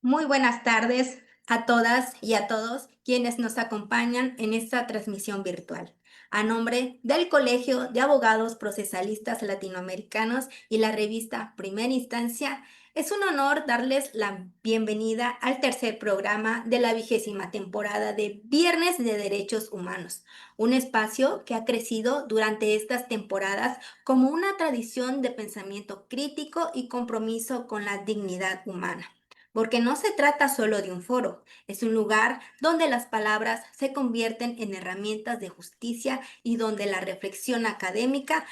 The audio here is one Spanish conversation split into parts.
Muy buenas tardes a todas y a todos quienes nos acompañan en esta transmisión virtual. A nombre del Colegio de Abogados Procesalistas Latinoamericanos y la revista Primera Instancia, es un honor darles la bienvenida al tercer programa de la 20ª temporada de Viernes de Derechos Humanos, un espacio que ha crecido durante estas temporadas como una tradición de pensamiento crítico y compromiso con la dignidad humana. Porque no se trata solo de un foro, es un lugar donde las palabras se convierten en herramientas de justicia y donde la reflexión académica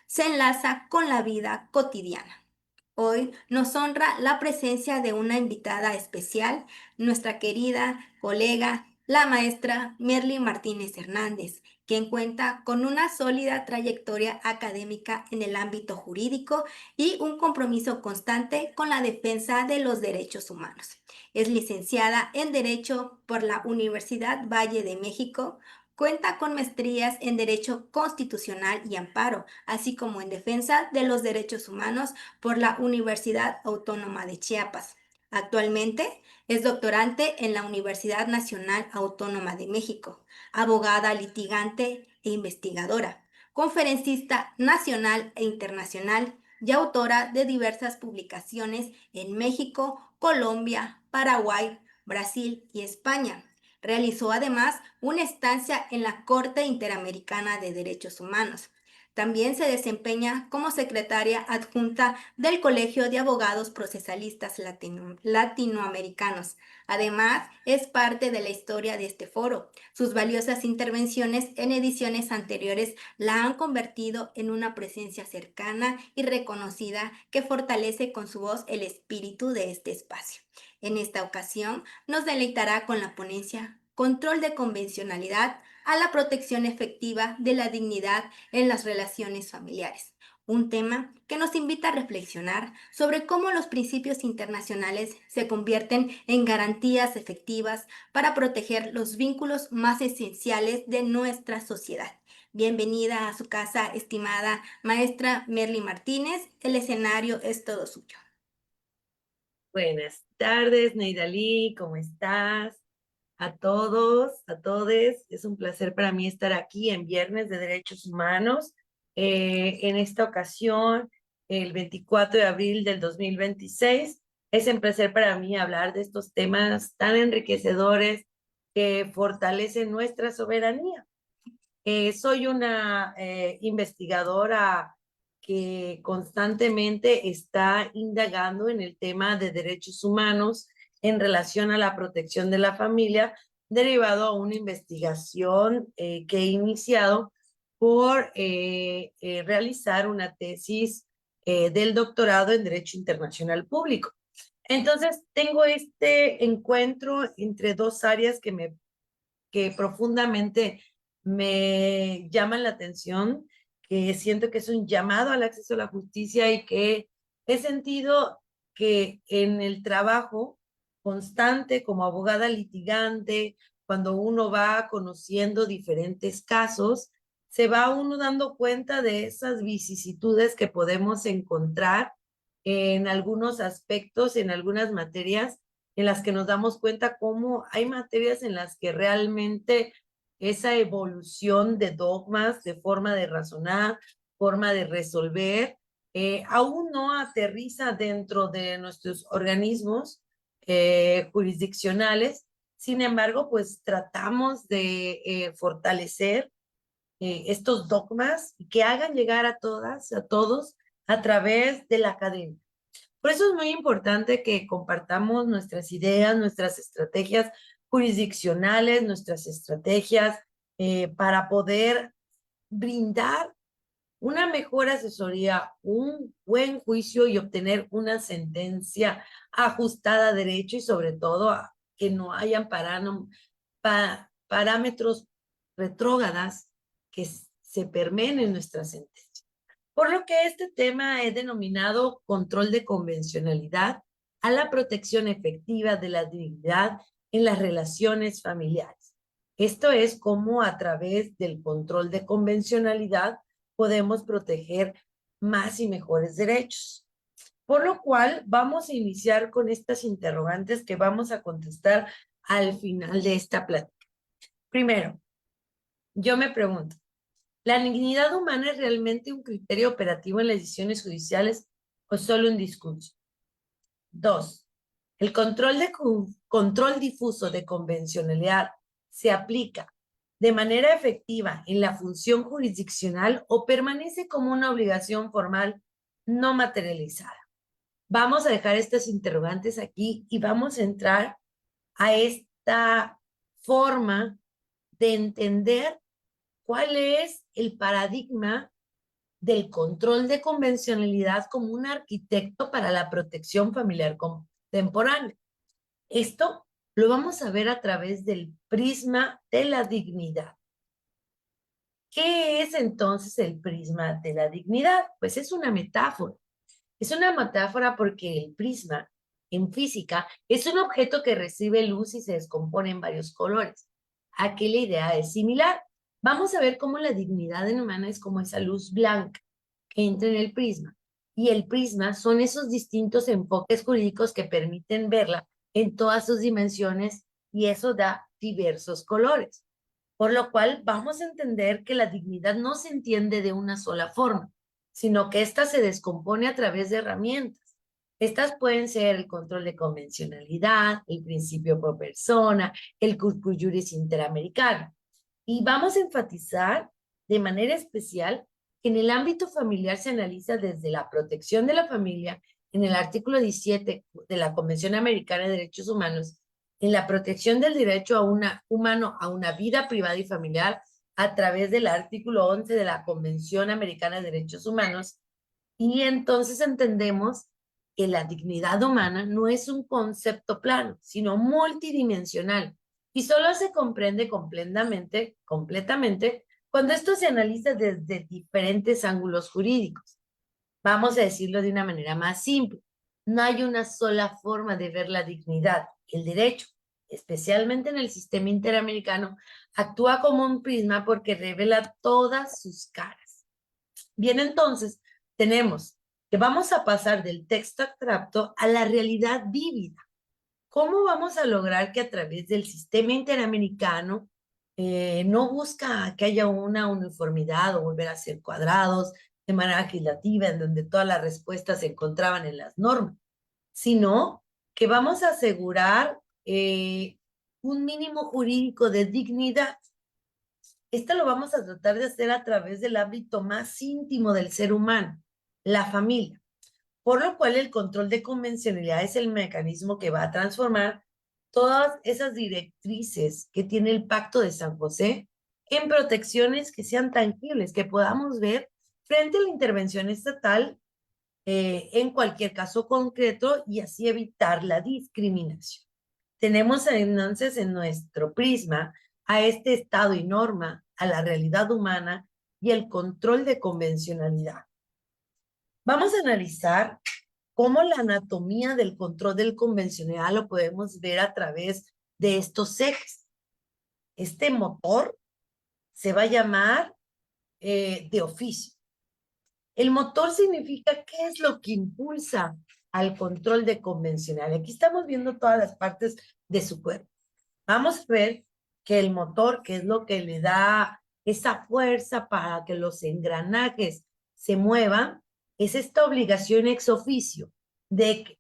se enlaza con la vida cotidiana. Hoy nos honra la presencia de una invitada especial, nuestra querida colega, la maestra Merly Martínez Hernández, quien cuenta con una sólida trayectoria académica en el ámbito jurídico y un compromiso constante con la defensa de los derechos humanos. Es licenciada en Derecho por la Universidad Valle de México. Cuenta con maestrías en Derecho Constitucional y Amparo, así como en Defensa de los Derechos Humanos por la Universidad Autónoma de Chiapas. Actualmente es doctorante en la Universidad Nacional Autónoma de México, abogada litigante e investigadora, conferencista nacional e internacional y autora de diversas publicaciones en México, Colombia, Paraguay, Brasil y España. Realizó además una estancia en la Corte Interamericana de Derechos Humanos. También se desempeña como secretaria adjunta del Colegio de Abogados Procesalistas Latinoamericanos. Además, es parte de la historia de este foro. Sus valiosas intervenciones en ediciones anteriores la han convertido en una presencia cercana y reconocida que fortalece con su voz el espíritu de este espacio. En esta ocasión, nos deleitará con la ponencia Control de convencionalidad a la protección efectiva de la dignidad en las relaciones familiares. Un tema que nos invita a reflexionar sobre cómo los principios internacionales se convierten en garantías efectivas para proteger los vínculos más esenciales de nuestra sociedad. Bienvenida a su casa, estimada maestra Merly Martínez. El escenario es todo suyo. Buenas tardes, Neidalí, ¿cómo estás? A todos, a todes, es un placer para mí estar aquí en Viernes de Derechos Humanos. En esta ocasión, el 24 de abril del 2026, es un placer para mí hablar de estos temas tan enriquecedores que fortalecen nuestra soberanía. Soy una investigadora que constantemente está indagando en el tema de derechos humanos en relación a la protección de la familia, derivado a una investigación que he iniciado por realizar una tesis del doctorado en Derecho Internacional Público. Entonces, tengo este encuentro entre dos áreas que profundamente me llaman la atención, que siento que es un llamado al acceso a la justicia y que he sentido que en el trabajo constante como abogada litigante, cuando uno va conociendo diferentes casos, se va uno dando cuenta de esas vicisitudes que podemos encontrar en algunos aspectos, en algunas materias, en las que nos damos cuenta cómo hay materias en las que realmente esa evolución de dogmas, de forma de razonar, forma de resolver, aún no aterriza dentro de nuestros organismos jurisdiccionales. Sin embargo, pues tratamos de fortalecer estos dogmas y que hagan llegar a todas, a todos, a través de la academia. Por eso es muy importante que compartamos nuestras ideas, nuestras estrategias jurisdiccionales, nuestras estrategias para poder brindar una mejor asesoría, un buen juicio y obtener una sentencia ajustada a derecho y sobre todo que no hayan parámetros retrógradas que se permeen en nuestra sentencia. Por lo que este tema he denominado control de convencionalidad a la protección efectiva de la dignidad en las relaciones familiares. Esto es cómo a través del control de convencionalidad podemos proteger más y mejores derechos. Por lo cual vamos a iniciar con estas interrogantes que vamos a contestar al final de esta plática. Primero, yo me pregunto, ¿la dignidad humana es realmente un criterio operativo en las decisiones judiciales o solo un discurso? 2. ¿El control difuso de convencionalidad se aplica de manera efectiva en la función jurisdiccional o permanece como una obligación formal no materializada? Vamos a dejar estas interrogantes aquí y vamos a entrar a esta forma de entender cuál es el paradigma del control de convencionalidad como un arquitecto para la protección familiar contemporánea. Esto lo vamos a ver a través del prisma de la dignidad. ¿Qué es entonces el prisma de la dignidad? Pues es una metáfora. Es una metáfora porque el prisma en física es un objeto que recibe luz y se descompone en varios colores. Aquí la idea es similar. Vamos a ver cómo la dignidad en humana es como esa luz blanca que entra en el prisma. Y el prisma son esos distintos enfoques jurídicos que permiten verla en todas sus dimensiones y eso da diversos colores. Por lo cual vamos a entender que la dignidad no se entiende de una sola forma, sino que ésta se descompone a través de herramientas. Estas pueden ser el control de convencionalidad, el principio pro persona, el corpus juris interamericano. Y vamos a enfatizar de manera especial que en el ámbito familiar se analiza desde la protección de la familia, en el artículo 17 de la Convención Americana de Derechos Humanos, en la protección del derecho humano a una vida privada y familiar a través del artículo 11 de la Convención Americana de Derechos Humanos, y entonces entendemos que la dignidad humana no es un concepto plano, sino multidimensional, y solo se comprende completamente cuando esto se analiza desde diferentes ángulos jurídicos. Vamos a decirlo de una manera más simple. No hay una sola forma de ver la dignidad. El derecho, especialmente en el sistema interamericano, actúa como un prisma porque revela todas sus caras. Bien, entonces, tenemos que vamos a pasar del texto abstracto a la realidad vívida. ¿Cómo vamos a lograr que a través del sistema interamericano no busca que haya una uniformidad o volver a ser cuadrados de manera legislativa en donde todas las respuestas se encontraban en las normas, sino que vamos a asegurar un mínimo jurídico de dignidad? Esto lo vamos a tratar de hacer a través del ámbito más íntimo del ser humano, la familia. Por lo cual el control de convencionalidad es el mecanismo que va a transformar todas esas directrices que tiene el Pacto de San José en protecciones que sean tangibles, que podamos ver frente a la intervención estatal en cualquier caso concreto y así evitar la discriminación. Tenemos entonces en nuestro prisma a este estado y norma, a la realidad humana y el control de convencionalidad. Vamos a analizar cómo la anatomía del control del convencional lo podemos ver a través de estos ejes. Este motor se va a llamar de oficio. El motor significa qué es lo que impulsa al control de convencional. Aquí estamos viendo todas las partes de su cuerpo. Vamos a ver que el motor, que es lo que le da esa fuerza para que los engranajes se muevan, es esta obligación ex oficio de que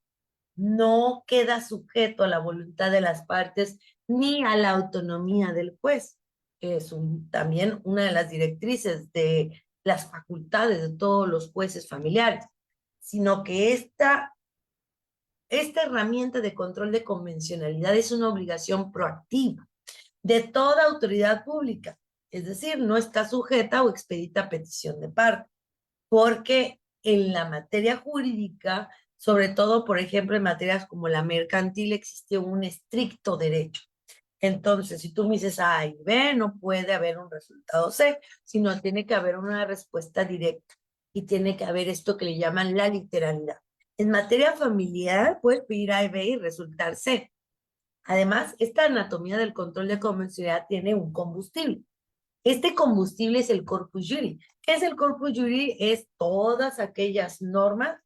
no queda sujeto a la voluntad de las partes ni a la autonomía del juez, que es también una de las directrices de las facultades de todos los jueces familiares, sino que esta herramienta de control de convencionalidad es una obligación proactiva de toda autoridad pública, es decir, no está sujeta o expedita a petición de parte, porque en la materia jurídica, sobre todo, por ejemplo, en materias como la mercantil, existe un estricto derecho. Entonces, si tú me dices A y B, no puede haber un resultado C, sino tiene que haber una respuesta directa y tiene que haber esto que le llaman la literalidad. En materia familiar, puedes pedir A y B y resultar C. Además, esta anatomía del control de convencionalidad tiene un combustible. Este combustible es el corpus juris. ¿Qué es el corpus juris? Es todas aquellas normas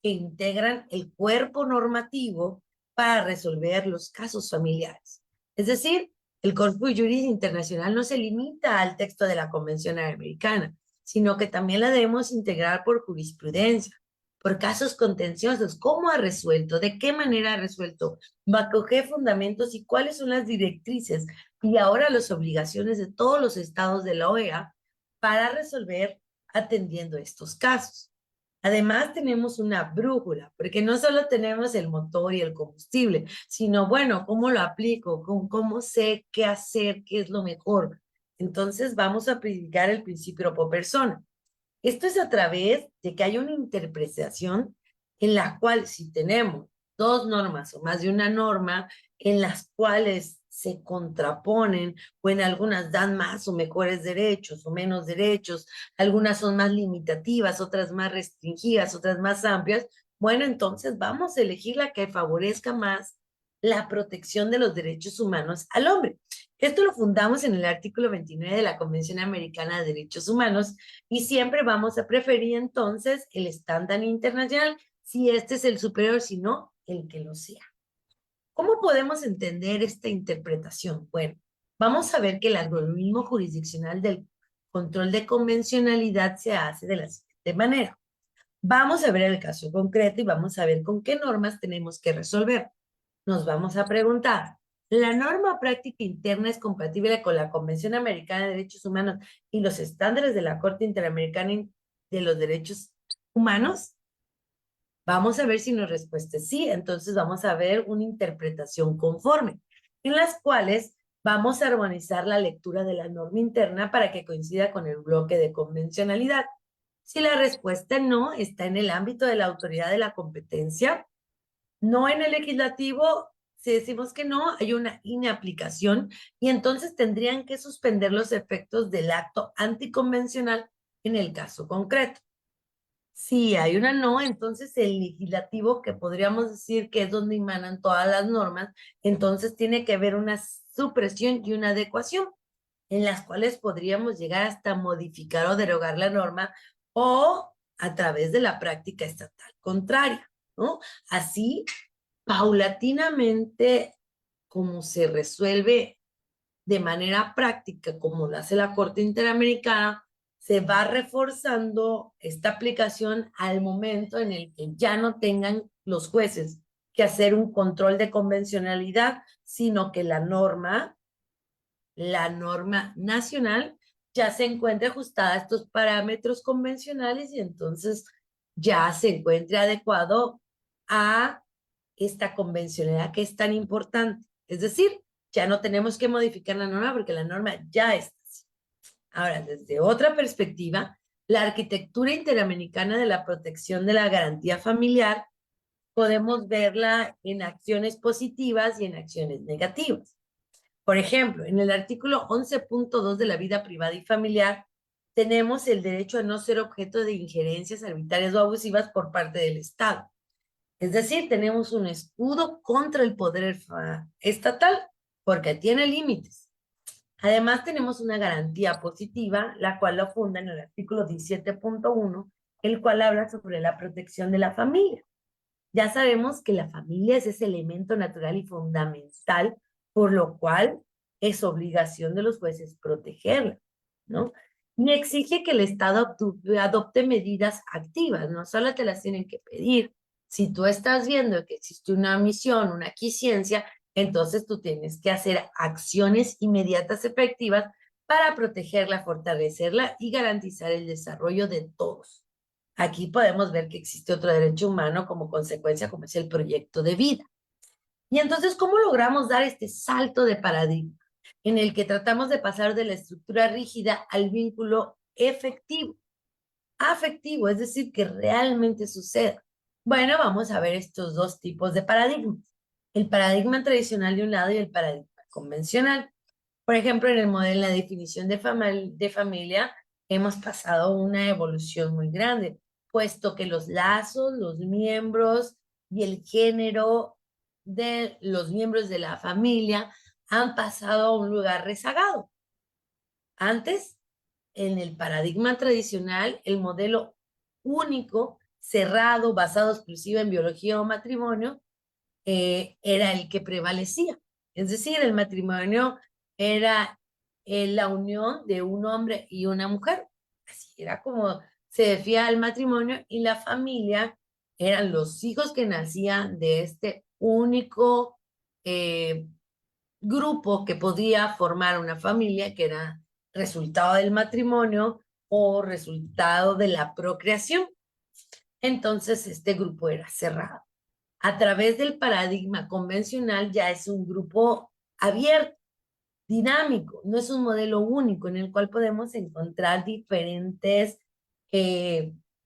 que integran el cuerpo normativo para resolver los casos familiares. Es decir, el corpus juris internacional no se limita al texto de la Convención Americana, sino que también la debemos integrar por jurisprudencia, por casos contenciosos, cómo ha resuelto, de qué manera ha resuelto, bajo qué fundamentos y cuáles son las directrices y ahora las obligaciones de todos los estados de la OEA para resolver atendiendo estos casos. Además, tenemos una brújula, porque no solo tenemos el motor y el combustible, sino, bueno, ¿cómo lo aplico? ¿Cómo sé qué hacer? ¿Qué es lo mejor? Entonces, vamos a aplicar el principio pro persona. Esto es a través de que hay una interpretación en la cual si tenemos dos normas o más de una norma en las cuales se contraponen o en algunas dan más o mejores derechos o menos derechos, algunas son más limitativas, otras más restringidas, otras más amplias, bueno, entonces vamos a elegir la que favorezca más la protección de los derechos humanos al hombre. Esto lo fundamos en el artículo 29 de la Convención Americana de Derechos Humanos y siempre vamos a preferir entonces el estándar internacional si este es el superior, si no, el que lo sea. ¿Cómo podemos entender esta interpretación? Bueno, vamos a ver que el algoritmo jurisdiccional del control de convencionalidad se hace de la siguiente manera. Vamos a ver el caso concreto y vamos a ver con qué normas tenemos que resolver. Nos vamos a preguntar, ¿la norma práctica interna es compatible con la Convención Americana de Derechos Humanos y los estándares de la Corte Interamericana de los Derechos Humanos? Vamos a ver si nuestra respuesta es sí, entonces vamos a ver una interpretación conforme, en las cuales vamos a armonizar la lectura de la norma interna para que coincida con el bloque de convencionalidad. Si la respuesta no, está en el ámbito de la autoridad de la competencia, no en el legislativo, si decimos que no, hay una inaplicación y entonces tendrían que suspender los efectos del acto anticonvencional en el caso concreto. Si hay una no, entonces el legislativo, que podríamos decir que es donde emanan todas las normas, entonces tiene que haber una supresión y una adecuación, en las cuales podríamos llegar hasta modificar o derogar la norma o a través de la práctica estatal contraria, ¿no? Así, paulatinamente, como se resuelve de manera práctica, como lo hace la Corte Interamericana, se va reforzando esta aplicación al momento en el que ya no tengan los jueces que hacer un control de convencionalidad, sino que la norma nacional ya se encuentre ajustada a estos parámetros convencionales y entonces ya se encuentre adecuado a esta convencionalidad que es tan importante. Es decir, ya no tenemos que modificar la norma porque la norma ya está así. Ahora, desde otra perspectiva, la arquitectura interamericana de la protección de la garantía familiar podemos verla en acciones positivas y en acciones negativas. Por ejemplo, en el artículo 11.2 de la vida privada y familiar, tenemos el derecho a no ser objeto de injerencias arbitrarias o abusivas por parte del Estado. Es decir, tenemos un escudo contra el poder estatal porque tiene límites. Además, tenemos una garantía positiva, la cual lo funda en el artículo 17.1, el cual habla sobre la protección de la familia. Ya sabemos que la familia es ese elemento natural y fundamental, por lo cual es obligación de los jueces protegerla, ¿no? Y exige que el Estado adopte medidas activas, no solo te las tienen que pedir. Si tú estás viendo que existe una omisión, una aquiescencia, entonces tú tienes que hacer acciones inmediatas efectivas para protegerla, fortalecerla y garantizar el desarrollo de todos. Aquí podemos ver que existe otro derecho humano como consecuencia, como es el proyecto de vida. Y entonces, ¿cómo logramos dar este salto de paradigma en el que tratamos de pasar de la estructura rígida al vínculo efectivo, afectivo, es decir, que realmente suceda? Bueno, vamos a ver estos dos tipos de paradigmas. El paradigma tradicional de un lado y el paradigma convencional. Por ejemplo, en el modelo, en la definición de familia, hemos pasado una evolución muy grande, puesto que los lazos, los miembros y el género de los miembros de la familia han pasado a un lugar rezagado. Antes, en el paradigma tradicional, el modelo único, cerrado, basado exclusivo en biología o matrimonio, era el que prevalecía. Es decir, el matrimonio era la unión de un hombre y una mujer. Así era como se definía el matrimonio, y la familia eran los hijos que nacían de este único eh, grupo que podía formar una familia, que era resultado del matrimonio o resultado de la procreación. Entonces, este grupo era cerrado. A través del paradigma convencional ya es un grupo abierto, dinámico, no es un modelo único en el cual podemos encontrar diferentes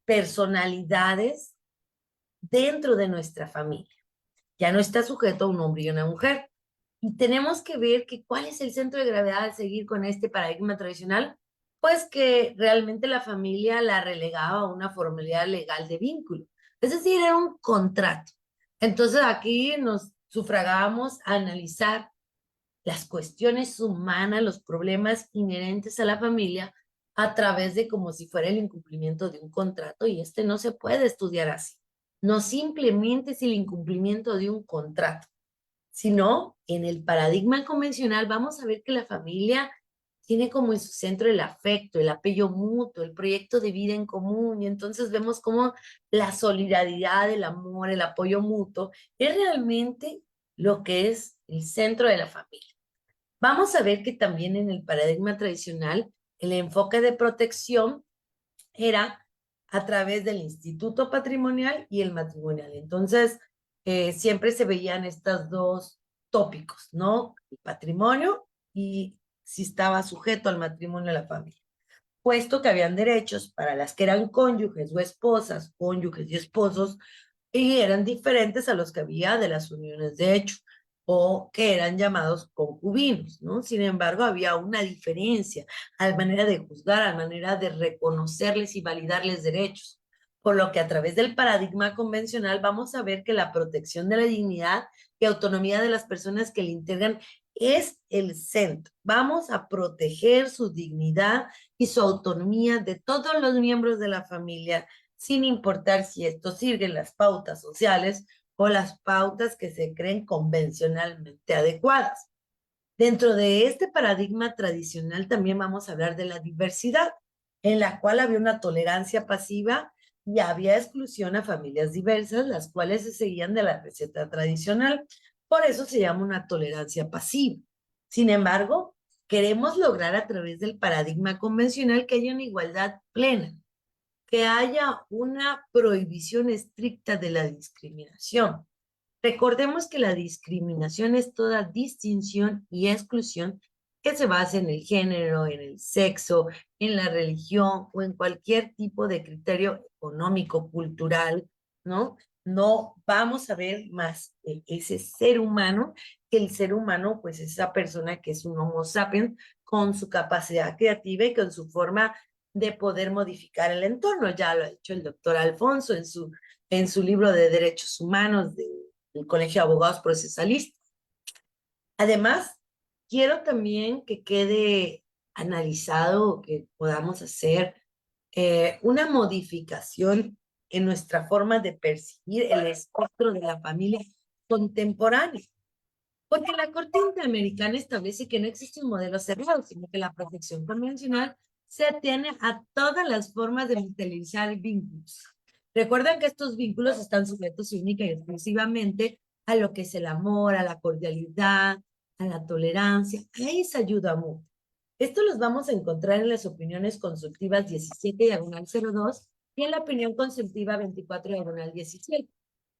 personalidades dentro de nuestra familia. Ya no está sujeto a un hombre y una mujer. Y tenemos que ver que cuál es el centro de gravedad al seguir con este paradigma tradicional, pues que realmente la familia la relegaba a una formalidad legal de vínculo. Es decir, era un contrato. Entonces aquí nos sufragábamos a analizar las cuestiones humanas, los problemas inherentes a la familia a través de como si fuera el incumplimiento de un contrato, y este no se puede estudiar así. No simplemente es el incumplimiento de un contrato, sino en el paradigma convencional vamos a ver que la familia tiene como en su centro el afecto, el apello mutuo, el proyecto de vida en común, y entonces vemos como la solidaridad, el amor, el apoyo mutuo es realmente lo que es el centro de la familia. Vamos a ver que también en el paradigma tradicional el enfoque de protección era a través del instituto patrimonial y el matrimonial. Entonces, siempre se veían estos dos tópicos, ¿no? El patrimonio y si estaba sujeto al matrimonio de la familia. Puesto que habían derechos para las que eran cónyuges o esposas, cónyuges y esposos, y eran diferentes a los que había de las uniones de hecho, o que eran llamados concubinos, ¿no? Sin embargo, había una diferencia a la manera de juzgar, a la manera de reconocerles y validarles derechos. Por lo que a través del paradigma convencional vamos a ver que la protección de la dignidad y autonomía de las personas que le integran es el centro. Vamos a proteger su dignidad y su autonomía de todos los miembros de la familia, sin importar si esto sirve las pautas sociales o las pautas que se creen convencionalmente adecuadas. Dentro de este paradigma tradicional también vamos a hablar de la diversidad, en la cual había una tolerancia pasiva y había exclusión a familias diversas, las cuales se seguían de la receta tradicional. Por eso se llama una tolerancia pasiva. Sin embargo, queremos lograr a través del paradigma convencional que haya una igualdad plena, que haya una prohibición estricta de la discriminación. Recordemos que la discriminación es toda distinción y exclusión que se basa en el género, en el sexo, en la religión o en cualquier tipo de criterio económico, cultural, ¿no? No vamos a ver más ese ser humano que el ser humano, pues esa persona que es un Homo sapiens con su capacidad creativa y con su forma de poder modificar el entorno. Ya lo ha dicho el doctor Alfonso en su libro de Derechos Humanos del Colegio de Abogados Procesalistas. Además, quiero también que quede analizado, que podamos hacer una modificación en nuestra forma de percibir el espectro de la familia contemporánea. Porque la Corte Interamericana establece que no existe un modelo cerrado, sino que la protección convencional se atiene a todas las formas de materializar vínculos. Recuerden que estos vínculos están sujetos única y exclusivamente a lo que es el amor, a la cordialidad, a la tolerancia, a esa ayuda mutua. Esto los vamos a encontrar en las opiniones consultivas 17/02 y en la opinión consultiva 24/17,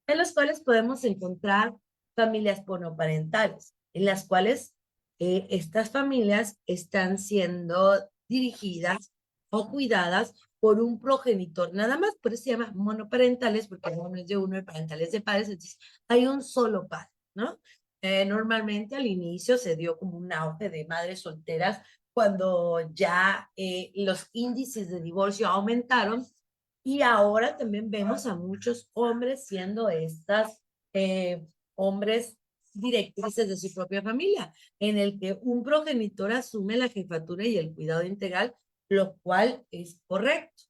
en los cuales podemos encontrar familias monoparentales, en las cuales estas familias están siendo dirigidas o cuidadas por un progenitor nada más, por eso se llama monoparentales, porque uno es de uno, el parental es de padres, entonces hay un solo padre, ¿no? Normalmente al inicio se dio como un auge de madres solteras cuando ya los índices de divorcio aumentaron y ahora también vemos a muchos hombres siendo estas hombres directrices de su propia familia, en el que un progenitor asume la jefatura y el cuidado integral, lo cual es correcto.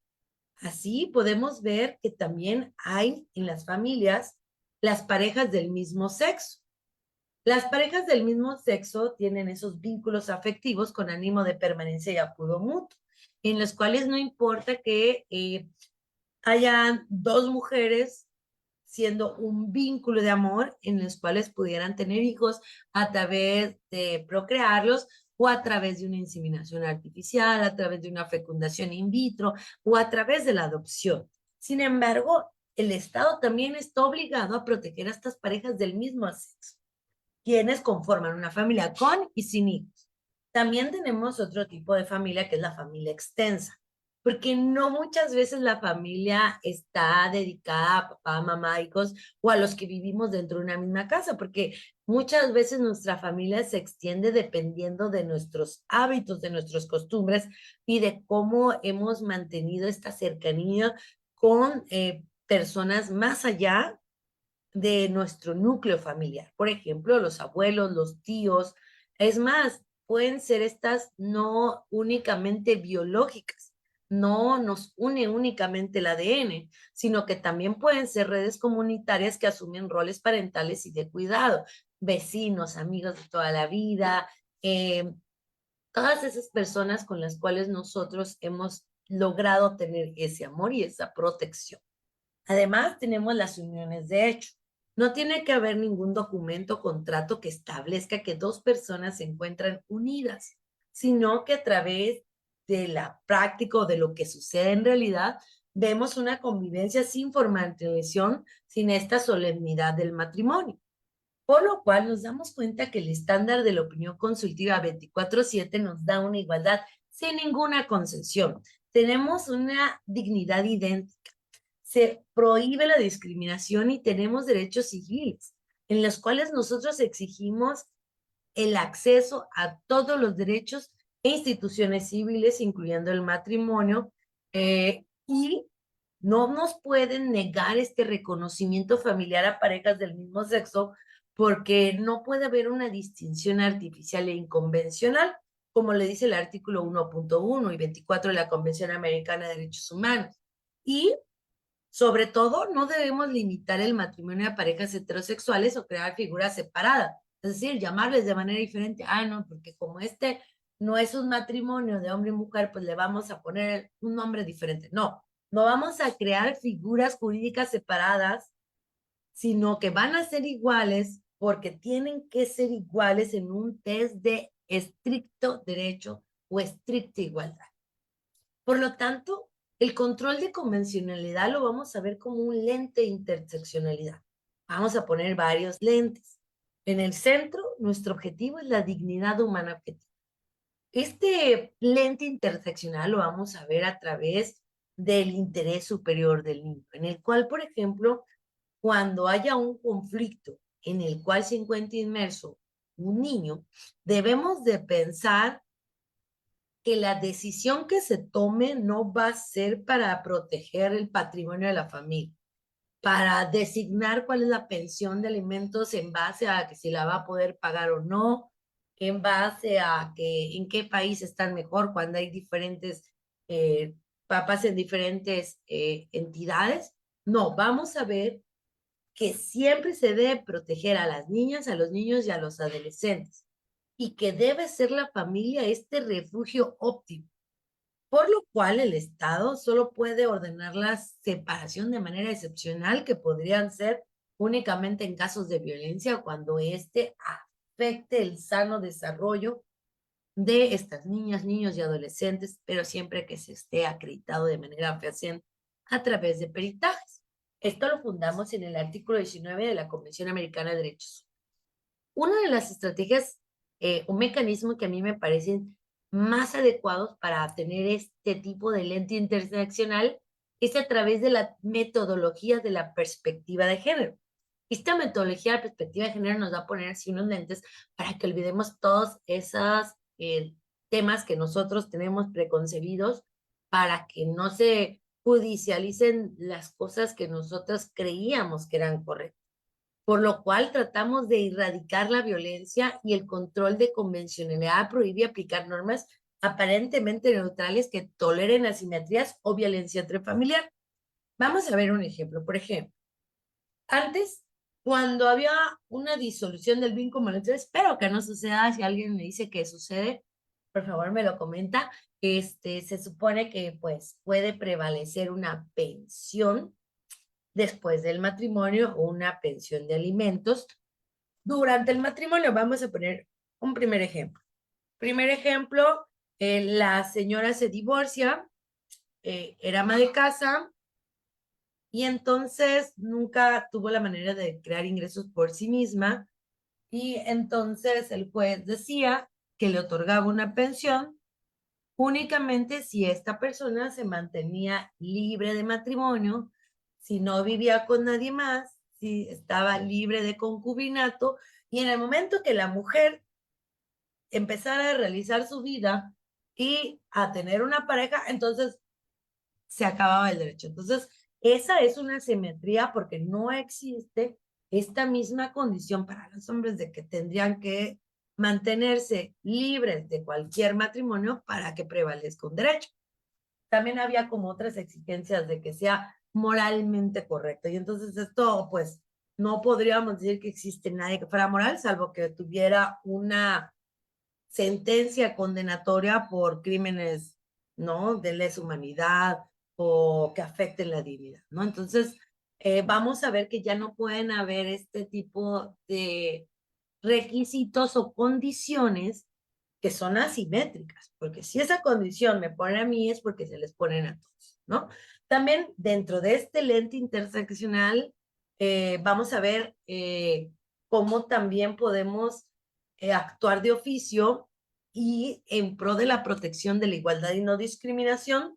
Así podemos ver que también hay en las familias las parejas del mismo sexo. Las parejas del mismo sexo tienen esos vínculos afectivos con ánimo de permanencia y apoyo mutuo, en los cuales no importa que hayan dos mujeres siendo un vínculo de amor en los cuales pudieran tener hijos a través de procrearlos o a través de una inseminación artificial, a través de una fecundación in vitro o a través de la adopción. Sin embargo, el Estado también está obligado a proteger a estas parejas del mismo sexo, quienes conforman una familia con y sin hijos. También tenemos otro tipo de familia que es la familia extensa, porque no muchas veces la familia está dedicada a papá, mamá, hijos o a los que vivimos dentro de una misma casa, porque muchas veces nuestra familia se extiende dependiendo de nuestros hábitos, de nuestras costumbres y de cómo hemos mantenido esta cercanía con personas más allá de nuestro núcleo familiar. Por ejemplo, los abuelos, los tíos. Es más, pueden ser estas no únicamente biológicas, no nos une únicamente el ADN, sino que también pueden ser redes comunitarias que asumen roles parentales y de cuidado, vecinos, amigos de toda la vida, todas esas personas con las cuales nosotros hemos logrado tener ese amor y esa protección. Además, tenemos las uniones de hecho. No tiene que haber ningún documento o contrato que establezca que dos personas se encuentran unidas, sino que a través de la práctica o de lo que sucede en realidad, vemos una convivencia sin formalización, sin esta solemnidad del matrimonio. Por lo cual nos damos cuenta que el estándar de la opinión consultiva 24/7 nos da una igualdad sin ninguna concesión. Tenemos una dignidad idéntica, se prohíbe la discriminación y tenemos derechos civiles, en los cuales nosotros exigimos el acceso a todos los derechos e instituciones civiles, incluyendo el matrimonio, y no nos pueden negar este reconocimiento familiar a parejas del mismo sexo porque no puede haber una distinción artificial e inconvencional, como le dice el artículo 1.1 y 24 de la Convención Americana de Derechos Humanos. Y sobre todo, no debemos limitar el matrimonio a parejas heterosexuales o crear figuras separadas. Es decir, llamarles de manera diferente. Ah, no, porque como este no es un matrimonio de hombre y mujer, pues le vamos a poner un nombre diferente. No, no vamos a crear figuras jurídicas separadas, sino que van a ser iguales porque tienen que ser iguales en un test de estricto derecho o estricta igualdad. Por lo tanto, el control de convencionalidad lo vamos a ver como un lente de interseccionalidad. Vamos a poner varios lentes. En el centro, nuestro objetivo es la dignidad humana objetiva. Este lente interseccional lo vamos a ver a través del interés superior del niño, en el cual, por ejemplo, cuando haya un conflicto en el cual se encuentre inmerso un niño, debemos de pensar que la decisión que se tome no va a ser para proteger el patrimonio de la familia, para designar cuál es la pensión de alimentos en base a que si la va a poder pagar o no, en base a que en qué país están mejor cuando hay diferentes papás en diferentes entidades. No, vamos a ver que siempre se debe proteger a las niñas, a los niños y a los adolescentes, y que debe ser la familia este refugio óptimo, por lo cual el Estado solo puede ordenar la separación de manera excepcional, que podrían ser únicamente en casos de violencia cuando éste afecte el sano desarrollo de estas niñas, niños y adolescentes, pero siempre que se esté acreditado de manera fehaciente a través de peritajes. Esto lo fundamos en el artículo 19 de la Convención Americana de Derechos Humanos. Una de las estrategias o mecanismos que a mí me parecen más adecuados para tener este tipo de lente interseccional es a través de la metodología de la perspectiva de género. Esta metodología de perspectiva de género nos va a poner así unos lentes para que olvidemos todos esos temas que nosotros tenemos preconcebidos, para que no se judicialicen las cosas que nosotros creíamos que eran correctas. Por lo cual tratamos de erradicar la violencia y el control de convencionalidad, prohibir y aplicar normas aparentemente neutrales que toleren asimetrías o violencia intrafamiliar. Vamos a ver un ejemplo. Por ejemplo, antes, cuando había una disolución del vínculo matrimonial, espero que no suceda. Si alguien me dice que sucede, por favor me lo comenta. Se supone que pues puede prevalecer una pensión después del matrimonio o una pensión de alimentos durante el matrimonio. Vamos a poner un primer ejemplo. Primer ejemplo, la señora se divorcia, era ama de casa, y entonces nunca tuvo la manera de crear ingresos por sí misma, y entonces el juez decía que le otorgaba una pensión únicamente si esta persona se mantenía libre de matrimonio, si no vivía con nadie más, si estaba libre de concubinato, y en el momento que la mujer empezara a realizar su vida y a tener una pareja, entonces se acababa el derecho. Entonces, esa es una simetría porque no existe esta misma condición para los hombres de que tendrían que mantenerse libres de cualquier matrimonio para que prevalezca un derecho. También había como otras exigencias de que sea moralmente correcto. Y entonces esto, pues, no podríamos decir que existe nadie que fuera moral, salvo que tuviera una sentencia condenatoria por crímenes, ¿no? De lesa humanidad o que afecten la dignidad, ¿no? Entonces, vamos a ver que ya no pueden haber este tipo de requisitos o condiciones que son asimétricas, porque si esa condición me pone a mí es porque se les ponen a todos, ¿no? También dentro de este lente interseccional, vamos a ver cómo también podemos actuar de oficio y en pro de la protección de la igualdad y no discriminación.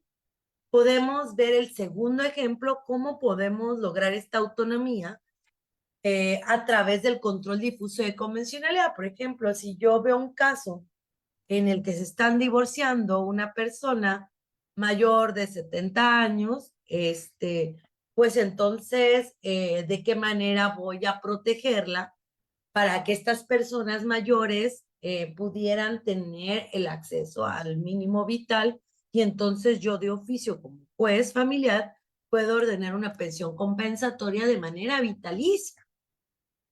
Podemos ver el segundo ejemplo, cómo podemos lograr esta autonomía a través del control difuso de convencionalidad. Por ejemplo, si yo veo un caso en el que se están divorciando una persona mayor de 70 años, pues entonces, ¿de qué manera voy a protegerla para que estas personas mayores pudieran tener el acceso al mínimo vital? Y entonces yo de oficio como juez familiar puedo ordenar una pensión compensatoria de manera vitalicia,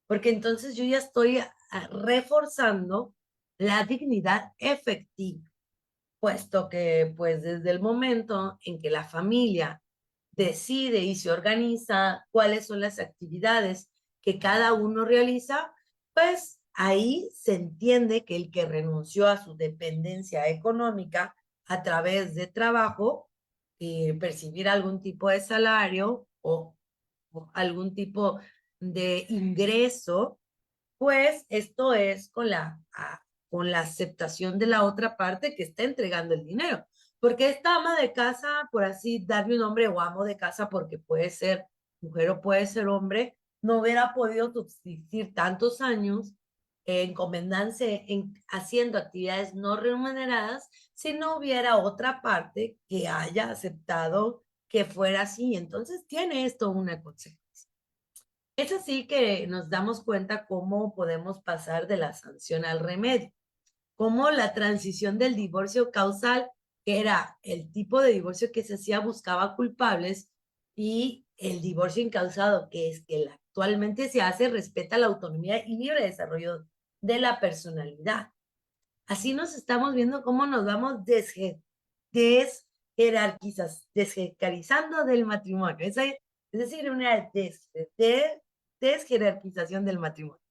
porque entonces yo ya estoy reforzando la dignidad efectiva, puesto que pues desde el momento en que la familia decide y se organiza cuáles son las actividades que cada uno realiza, pues ahí se entiende que el que renunció a su dependencia económica a través de trabajo, percibir algún tipo de salario o algún tipo de ingreso, pues esto es con la aceptación de la otra parte que está entregando el dinero. Porque esta ama de casa, por así darle un nombre, o amo de casa, porque puede ser mujer o puede ser hombre, no hubiera podido subsistir tantos años encomendándose haciendo actividades no remuneradas si no hubiera otra parte que haya aceptado que fuera así. Entonces tiene esto una consecuencia. Es así que nos damos cuenta cómo podemos pasar de la sanción al remedio, cómo la transición del divorcio causal, que era el tipo de divorcio que se hacía, buscaba culpables, y el divorcio incausado, que es que actualmente se hace, respeta la autonomía y libre desarrollo de la personalidad. Así nos estamos viendo cómo nos vamos desjerarquizando del matrimonio. Es decir, una desjerarquización del matrimonio,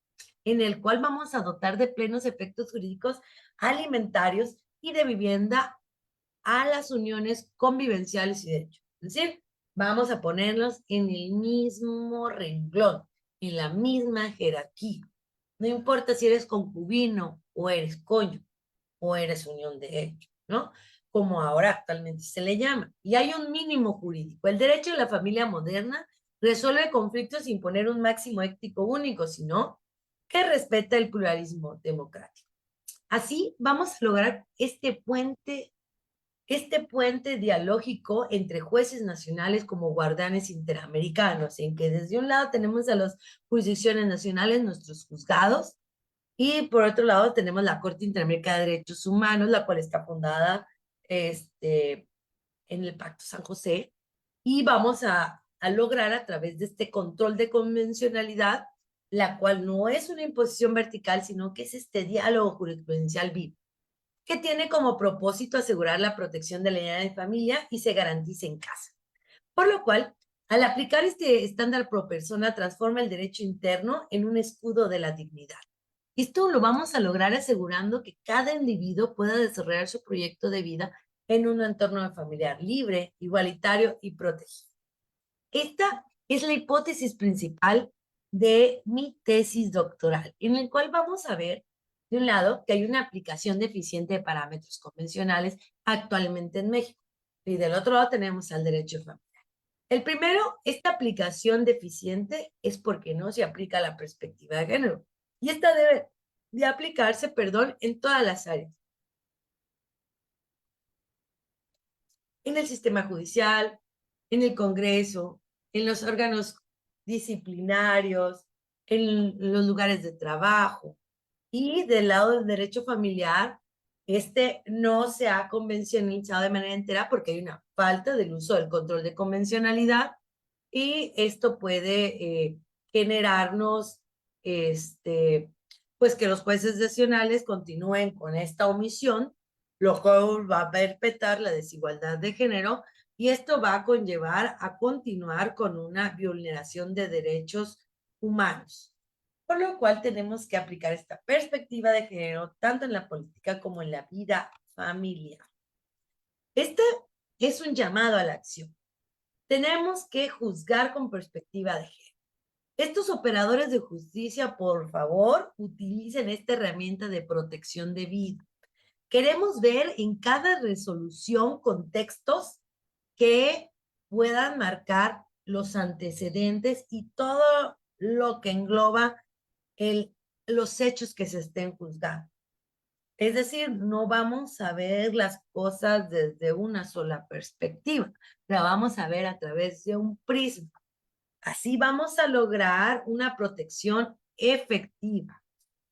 en el cual vamos a dotar de plenos efectos jurídicos alimentarios y de vivienda a las uniones convivenciales y de hecho. Es decir, vamos a ponerlos en el mismo renglón, en la misma jerarquía. No importa si eres concubino o eres cónyuge o eres unión de hecho, ¿no? Como ahora actualmente se le llama. Y hay un mínimo jurídico. El derecho de la familia moderna resuelve conflictos sin poner un máximo ético único, sino que respeta el pluralismo democrático. Así vamos a lograr este puente dialógico entre jueces nacionales como guardianes interamericanos, en que desde un lado tenemos a las jurisdicciones nacionales, nuestros juzgados, y por otro lado tenemos la Corte Interamericana de Derechos Humanos, la cual está fundada en el Pacto San José, y vamos a lograr a través de este control de convencionalidad, la cual no es una imposición vertical, sino que es este diálogo jurisprudencial vivo, que tiene como propósito asegurar la protección de la unidad de familia y se garantice en casa. Por lo cual, al aplicar este estándar pro persona, transforma el derecho interno en un escudo de la dignidad. Esto lo vamos a lograr asegurando que cada individuo pueda desarrollar su proyecto de vida en un entorno familiar libre, igualitario y protegido. Esta es la hipótesis principal de mi tesis doctoral, en el cual vamos a ver, de un lado, que hay una aplicación deficiente de parámetros convencionales actualmente en México, y del otro lado tenemos al derecho familiar. El primero, esta aplicación deficiente es porque no se aplica la perspectiva de género, y esta debe de aplicarse, perdón, en todas las áreas. En el sistema judicial, en el Congreso, en los órganos disciplinarios, en los lugares de trabajo. Y del lado del derecho familiar, este no se ha convencionalizado de manera entera porque hay una falta del uso del control de convencionalidad, y esto puede generarnos, pues que los jueces nacionales continúen con esta omisión, lo cual va a perpetrar la desigualdad de género, y esto va a conllevar a continuar con una vulneración de derechos humanos. Por lo cual tenemos que aplicar esta perspectiva de género tanto en la política como en la vida familiar. Este es un llamado a la acción. Tenemos que juzgar con perspectiva de género. Estos operadores de justicia, por favor, utilicen esta herramienta de protección de vida. Queremos ver en cada resolución contextos que puedan marcar los antecedentes y todo lo que engloba los hechos que se estén juzgando. Es decir, no vamos a ver las cosas desde una sola perspectiva, la vamos a ver a través de un prisma. Así vamos a lograr una protección efectiva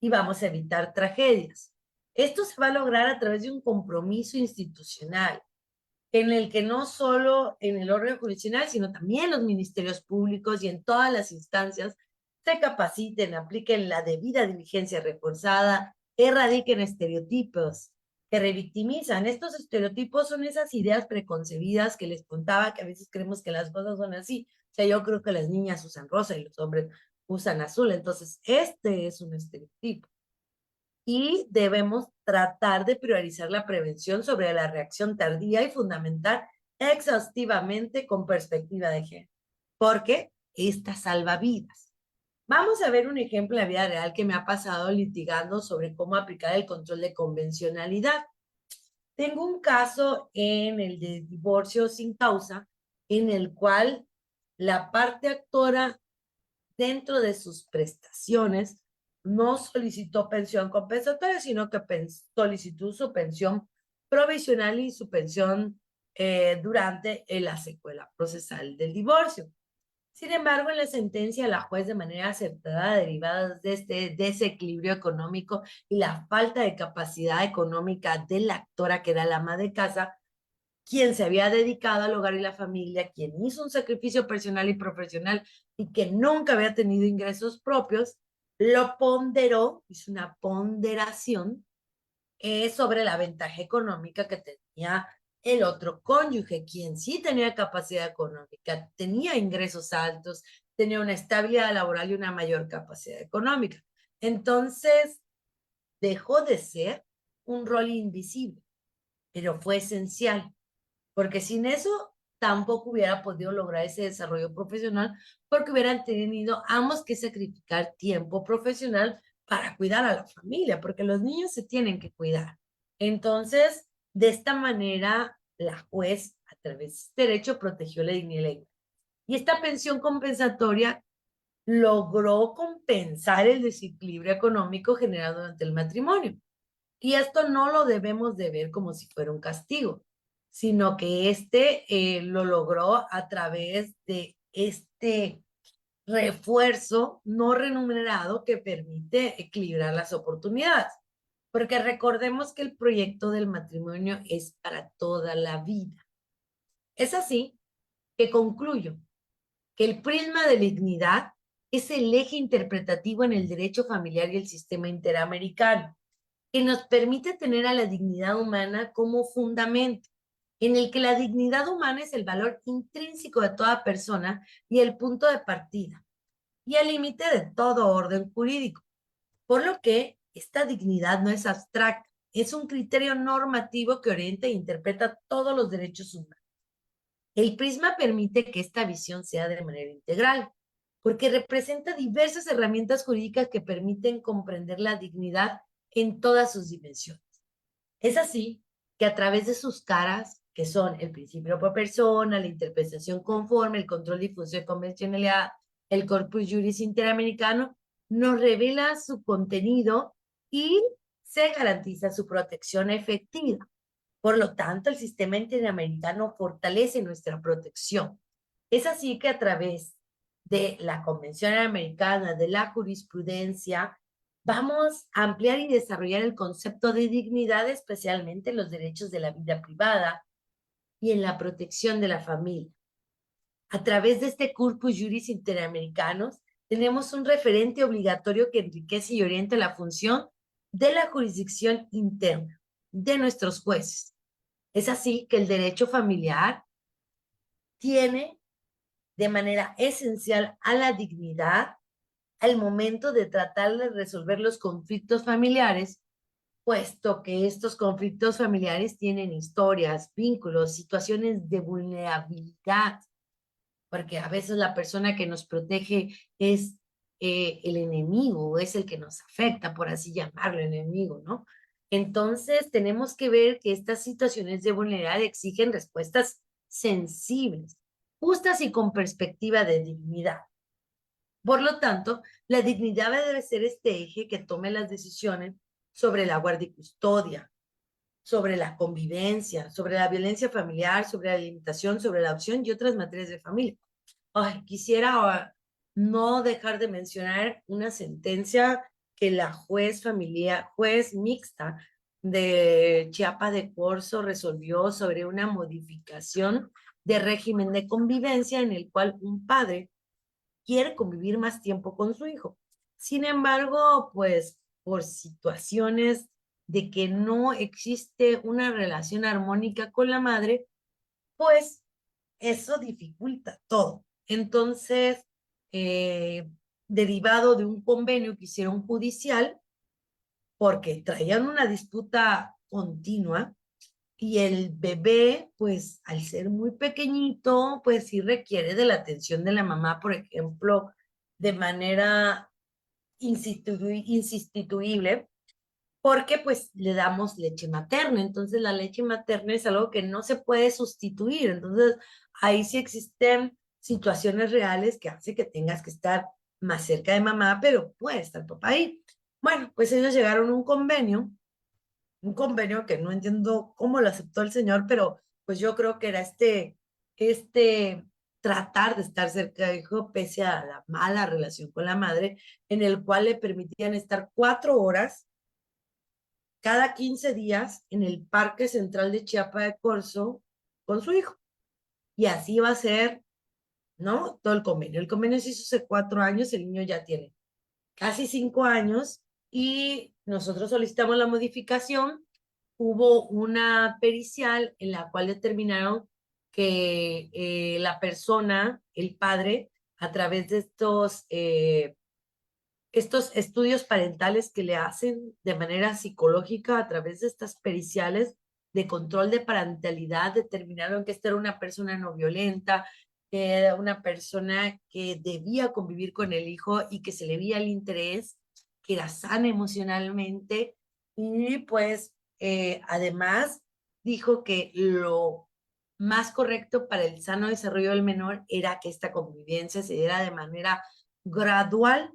y vamos a evitar tragedias. Esto se va a lograr a través de un compromiso institucional en el que no solo en el órgano jurisdiccional, sino también los ministerios públicos y en todas las instancias se capaciten, apliquen la debida diligencia reforzada, erradiquen estereotipos que revictimizan. Estos estereotipos son esas ideas preconcebidas que les contaba, que a veces creemos que las cosas son así. O sea, yo creo que las niñas usan rosa y los hombres usan azul. Entonces, este es un estereotipo. Y debemos tratar de priorizar la prevención sobre la reacción tardía y fundamentar exhaustivamente con perspectiva de género, porque esta salva vidas. Vamos a ver un ejemplo en la vida real que me ha pasado litigando sobre cómo aplicar el control de convencionalidad. Tengo un caso en el de divorcio sin causa, en el cual la parte actora, dentro de sus prestaciones, no solicitó pensión compensatoria, sino que solicitó su pensión provisional y su pensión durante la secuela procesal del divorcio. Sin embargo, en la sentencia, la juez, de manera acertada, derivada de este desequilibrio económico y la falta de capacidad económica de la actora, que era la ama de casa, quien se había dedicado al hogar y la familia, quien hizo un sacrificio personal y profesional y que nunca había tenido ingresos propios, lo ponderó, hizo una ponderación sobre la ventaja económica que tenía el otro cónyuge, quien sí tenía capacidad económica, tenía ingresos altos, tenía una estabilidad laboral y una mayor capacidad económica. Entonces, dejó de ser un rol invisible, pero fue esencial, porque sin eso tampoco hubiera podido lograr ese desarrollo profesional, porque hubieran tenido ambos que sacrificar tiempo profesional para cuidar a la familia, porque los niños se tienen que cuidar. Entonces, de esta manera, la juez, a través de derecho, protegió la dignidad. Y esta pensión compensatoria logró compensar el desequilibrio económico generado durante el matrimonio. Y esto no lo debemos de ver como si fuera un castigo, sino que lo logró a través de este refuerzo no remunerado que permite equilibrar las oportunidades. Porque recordemos que el proyecto del matrimonio es para toda la vida. Es así que concluyo que el prisma de dignidad es el eje interpretativo en el derecho familiar y el sistema interamericano, que nos permite tener a la dignidad humana como fundamento, en el que la dignidad humana es el valor intrínseco de toda persona y el punto de partida, y el límite de todo orden jurídico. Por lo que esta dignidad no es abstracta, es un criterio normativo que orienta e interpreta todos los derechos humanos. El prisma permite que esta visión sea de manera integral, porque representa diversas herramientas jurídicas que permiten comprender la dignidad en todas sus dimensiones. Es así que a través de sus caras, que son el principio por persona, la interpretación conforme, el control difuso de convencionalidad, el corpus juris interamericano, nos revela su contenido y se garantiza su protección efectiva. Por lo tanto, el sistema interamericano fortalece nuestra protección. Es así que a través de la Convención Americana, de la jurisprudencia, vamos a ampliar y desarrollar el concepto de dignidad, especialmente en los derechos de la vida privada y en la protección de la familia. A través de este corpus juris interamericanos, tenemos un referente obligatorio que enriquece y orienta la función de la jurisdicción interna de nuestros jueces. Es así que el derecho familiar tiene de manera esencial a la dignidad al momento de tratar de resolver los conflictos familiares, puesto que estos conflictos familiares tienen historias, vínculos, situaciones de vulnerabilidad, porque a veces la persona que nos protege es el enemigo, es el que nos afecta, por así llamarlo, enemigo, ¿no? Entonces, tenemos que ver que estas situaciones de vulnerabilidad exigen respuestas sensibles, justas y con perspectiva de dignidad. Por lo tanto, la dignidad debe ser este eje que tome las decisiones sobre la guardia y custodia, sobre la convivencia, sobre la violencia familiar, sobre la alimentación, sobre la adopción y otras materias de familia. Ay, quisiera no dejar de mencionar una sentencia que la juez mixta de Chiapa de Corzo resolvió sobre una modificación de régimen de convivencia en el cual un padre quiere convivir más tiempo con su hijo. Sin embargo, pues por situaciones de que no existe una relación armónica con la madre, pues eso dificulta todo. Entonces, eh, derivado de un convenio que hicieron judicial, porque traían una disputa continua, y el bebé, pues al ser muy pequeñito, pues sí requiere de la atención de la mamá, por ejemplo, de manera insustituible, porque pues le damos leche materna. Entonces la leche materna es algo que no se puede sustituir. Entonces ahí sí existen situaciones reales que hace que tengas que estar más cerca de mamá, pero puede estar papá ahí. Bueno, pues ellos llegaron a un convenio que no entiendo cómo lo aceptó el señor, pero pues yo creo que era este tratar de estar cerca del hijo pese a la mala relación con la madre, en el cual le permitían estar 4 horas cada 15 días en el Parque Central de Chiapa de Corzo con su hijo. Y así va a ser, ¿no? Todo el convenio. El convenio se hizo hace 4 años, el niño ya tiene casi 5 años y nosotros solicitamos la modificación. Hubo una pericial en la cual determinaron que la persona, el padre, a través de estos estudios parentales que le hacen de manera psicológica a través de estas periciales de control de parentalidad, determinaron que esta era una persona no violenta, que era una persona que debía convivir con el hijo y que se le veía el interés, que era sana emocionalmente y pues además dijo que lo más correcto para el sano desarrollo del menor era que esta convivencia se diera de manera gradual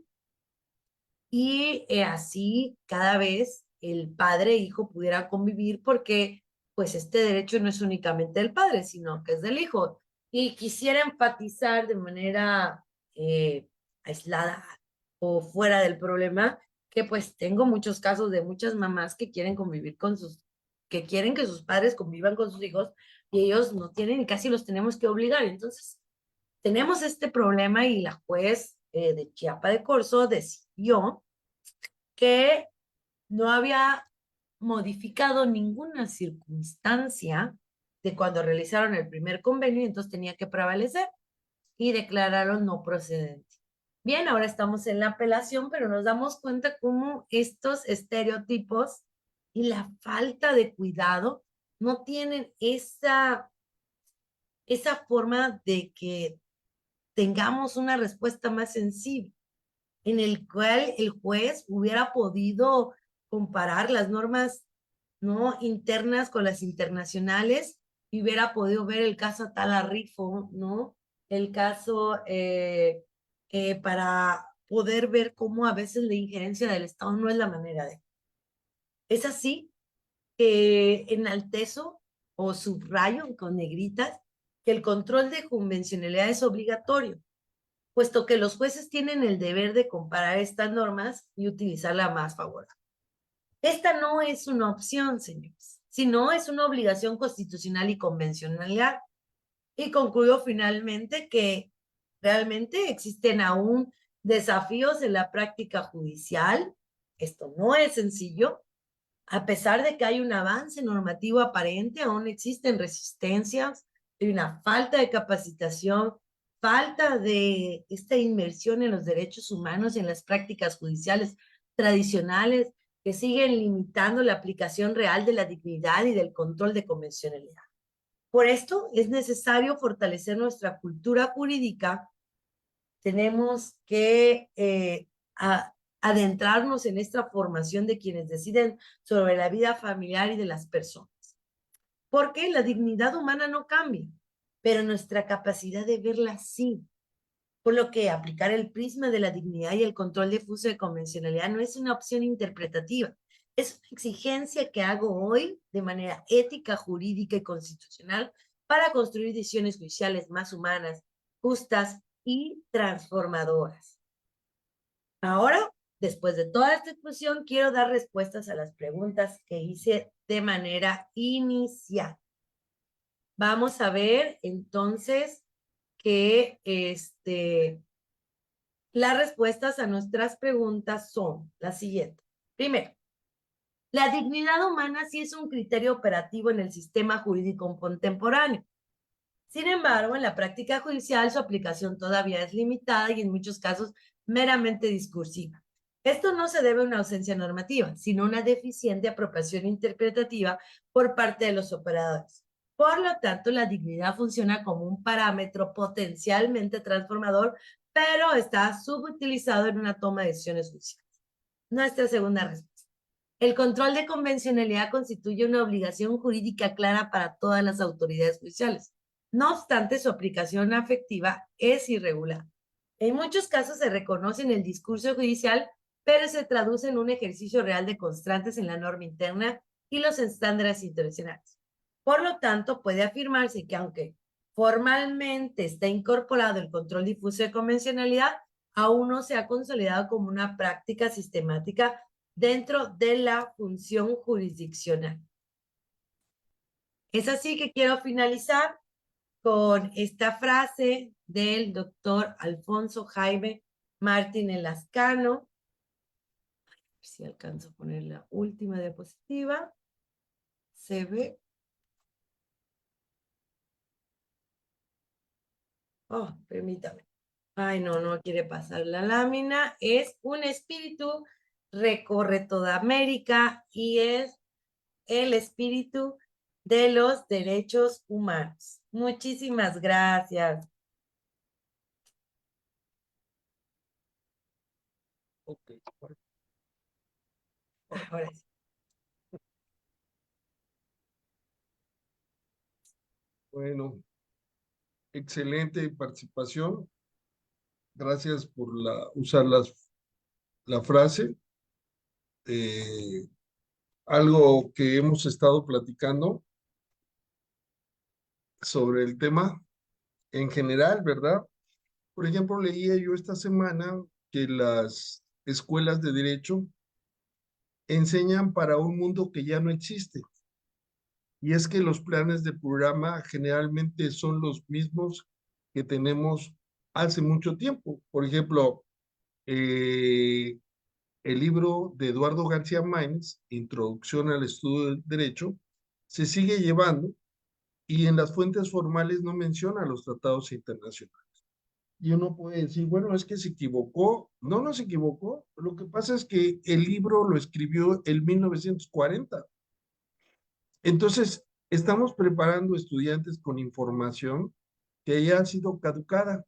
y así cada vez el padre e hijo pudieran convivir porque pues este derecho no es únicamente del padre, sino que es del hijo. Y quisiera enfatizar de manera aislada o fuera del problema que pues tengo muchos casos de muchas mamás que quieren convivir con que quieren que sus padres convivan con sus hijos y ellos no tienen y casi los tenemos que obligar. Entonces, tenemos este problema y la juez de Chiapa de Corzo decidió que no había modificado ninguna circunstancia de cuando realizaron el primer convenio, y entonces tenía que prevalecer y declararon no procedente. Bien, ahora estamos en la apelación, pero nos damos cuenta cómo estos estereotipos y la falta de cuidado no tienen esa forma de que tengamos una respuesta más sensible, en el cual el juez hubiera podido comparar las normas no internas con las internacionales y hubiera podido ver el caso Atala Rifo, ¿no? El caso para poder ver cómo a veces la injerencia del Estado no es la manera de. Es así que enaltezo o subrayo con negritas que el control de convencionalidad es obligatorio, puesto que los jueces tienen el deber de comparar estas normas y utilizar la más favorable. Esta no es una opción, señores, sino es una obligación constitucional y convencional. Y concluyo finalmente que realmente existen aún desafíos en la práctica judicial. Esto no es sencillo. A pesar de que hay un avance normativo aparente, aún existen resistencias, hay una falta de capacitación, falta de esta inmersión en los derechos humanos y en las prácticas judiciales tradicionales que siguen limitando la aplicación real de la dignidad y del control de convencionalidad. Por esto es necesario fortalecer nuestra cultura jurídica. Tenemos que adentrarnos en esta formación de quienes deciden sobre la vida familiar y de las personas. Porque la dignidad humana no cambia, pero nuestra capacidad de verla sí. Por lo que aplicar el prisma de la dignidad y el control difuso de convencionalidad no es una opción interpretativa, es una exigencia que hago hoy de manera ética, jurídica y constitucional para construir decisiones judiciales más humanas, justas y transformadoras. Ahora, después de toda esta exposición, quiero dar respuestas a las preguntas que hice de manera inicial. Vamos a ver entonces que las respuestas a nuestras preguntas son las siguientes. Primero, la dignidad humana sí es un criterio operativo en el sistema jurídico contemporáneo. Sin embargo, en la práctica judicial su aplicación todavía es limitada y en muchos casos meramente discursiva. Esto no se debe a una ausencia normativa, sino a una deficiente apropiación interpretativa por parte de los operadores. Por lo tanto, la dignidad funciona como un parámetro potencialmente transformador, pero está subutilizado en una toma de decisiones judiciales. Nuestra segunda respuesta. El control de convencionalidad constituye una obligación jurídica clara para todas las autoridades judiciales. No obstante, su aplicación afectiva es irregular. En muchos casos se reconoce en el discurso judicial, pero se traduce en un ejercicio real de constantes en la norma interna y los estándares internacionales. Por lo tanto, puede afirmarse que aunque formalmente está incorporado el control difuso de convencionalidad, aún no se ha consolidado como una práctica sistemática dentro de la función jurisdiccional. Es así que quiero finalizar con esta frase del doctor Alfonso Jaime Martínez Lascano. A ver si alcanzo a poner la última diapositiva. Se ve. Oh, permítame. Ay, no, no quiere pasar la lámina. Es un espíritu, recorre toda América y es el espíritu de los derechos humanos. Muchísimas gracias. Ok, ahora sí. Bueno, excelente participación. Gracias por usar la frase. Eh, Algo que hemos estado platicando sobre el tema en general, ¿verdad? Por ejemplo, leía yo esta semana que las escuelas de derecho enseñan para un mundo que ya no existe. Y es que los planes de programa generalmente son los mismos que tenemos hace mucho tiempo. Por ejemplo, eh, el libro de Eduardo García Máinez, Introducción al Estudio del Derecho, se sigue llevando y en las fuentes formales no menciona los tratados internacionales. Y uno puede decir, bueno, es que se equivocó. No, no se equivocó. Lo que pasa es que el libro lo escribió en 1940. Entonces, estamos preparando estudiantes con información que ya ha sido caducada.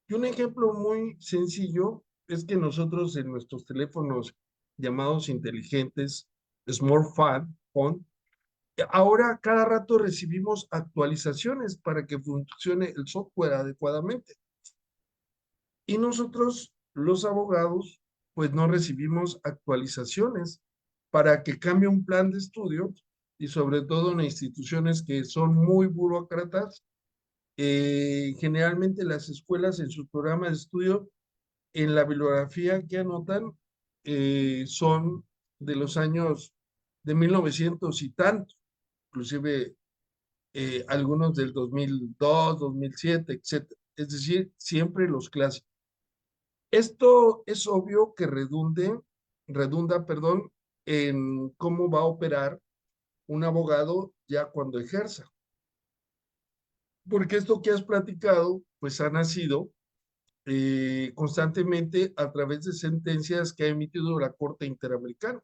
Y un ejemplo muy sencillo es que nosotros en nuestros teléfonos llamados inteligentes, smartphone, ahora cada rato recibimos actualizaciones para que funcione el software adecuadamente. Y nosotros, los abogados, pues no recibimos actualizaciones para que cambie un plan de estudio y sobre todo en instituciones que son muy burócratas. Generalmente las escuelas en sus programas de estudio, en la bibliografía que anotan, son de los años de 1900 y tanto, inclusive algunos del 2002, 2007, etcétera. Es decir, siempre los clásicos. Esto es obvio que redunda, perdón, en cómo va a operar un abogado ya cuando ejerza. Porque esto que has platicado, pues ha nacido constantemente a través de sentencias que ha emitido la Corte Interamericana.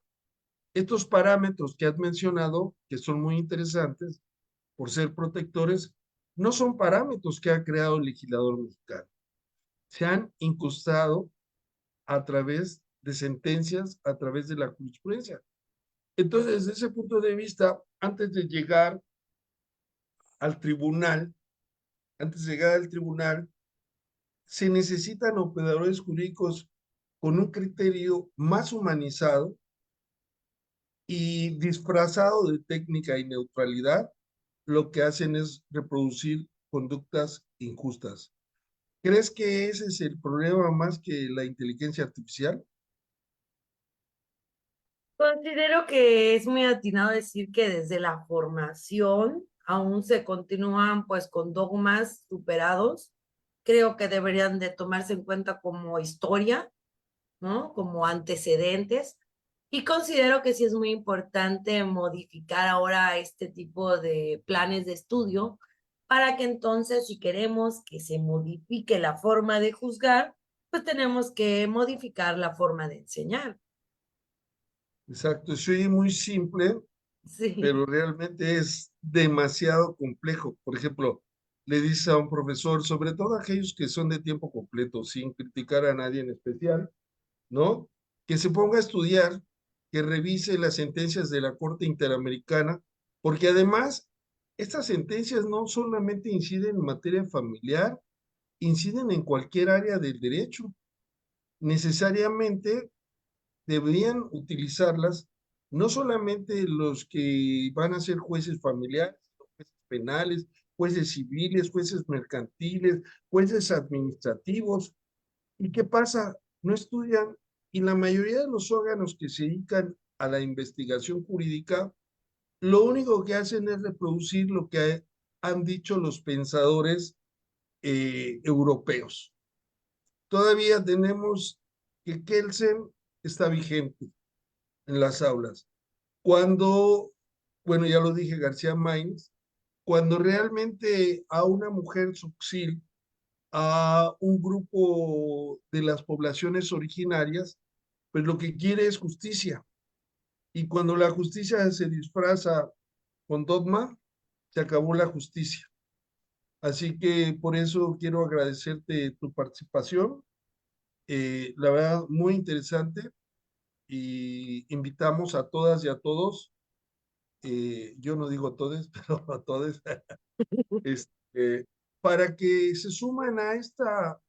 Estos parámetros que has mencionado, que son muy interesantes por ser protectores, no son parámetros que ha creado el legislador mexicano. Se han incrustado a través de sentencias, a través de la jurisprudencia. Entonces, desde ese punto de vista, al tribunal, antes de llegar al tribunal, se necesitan operadores jurídicos con un criterio más humanizado y disfrazado de técnica y neutralidad, lo que hacen es reproducir conductas injustas. ¿Crees que ese es el problema más que la inteligencia artificial? Considero que es muy atinado decir que desde la formación aún se continúan pues con dogmas superados. Creo que deberían de tomarse en cuenta como historia, ¿no? Como antecedentes. Y considero que sí es muy importante modificar ahora este tipo de planes de estudio para que entonces, si queremos que se modifique la forma de juzgar, pues tenemos que modificar la forma de enseñar. Exacto, soy muy simple, Sí. pero realmente es demasiado complejo. Por ejemplo, le dice a un profesor, sobre todo aquellos que son de tiempo completo, sin criticar a nadie en especial, ¿no? Que se ponga a estudiar, que revise las sentencias de la Corte Interamericana, porque además estas sentencias no solamente inciden en materia familiar, inciden en cualquier área del derecho. Necesariamente deberían utilizarlas no solamente los que van a ser jueces familiares, sino jueces penales, jueces civiles, jueces mercantiles, jueces administrativos. ¿Y qué pasa? No estudian y la mayoría de los órganos que se dedican a la investigación jurídica, lo único que hacen es reproducir lo que han dicho los pensadores europeos. Todavía tenemos que Kelsen está vigente en las aulas. Cuando, bueno, ya lo dije, García Máinez, cuando realmente a una mujer subsil, a un grupo de las poblaciones originarias, pues lo que quiere es justicia. Y cuando la justicia se disfraza con dogma, se acabó la justicia. Así que por eso quiero agradecerte tu participación. La verdad, muy interesante y invitamos a todas y a todos yo no digo todos, pero todos, este, para que se suman a esta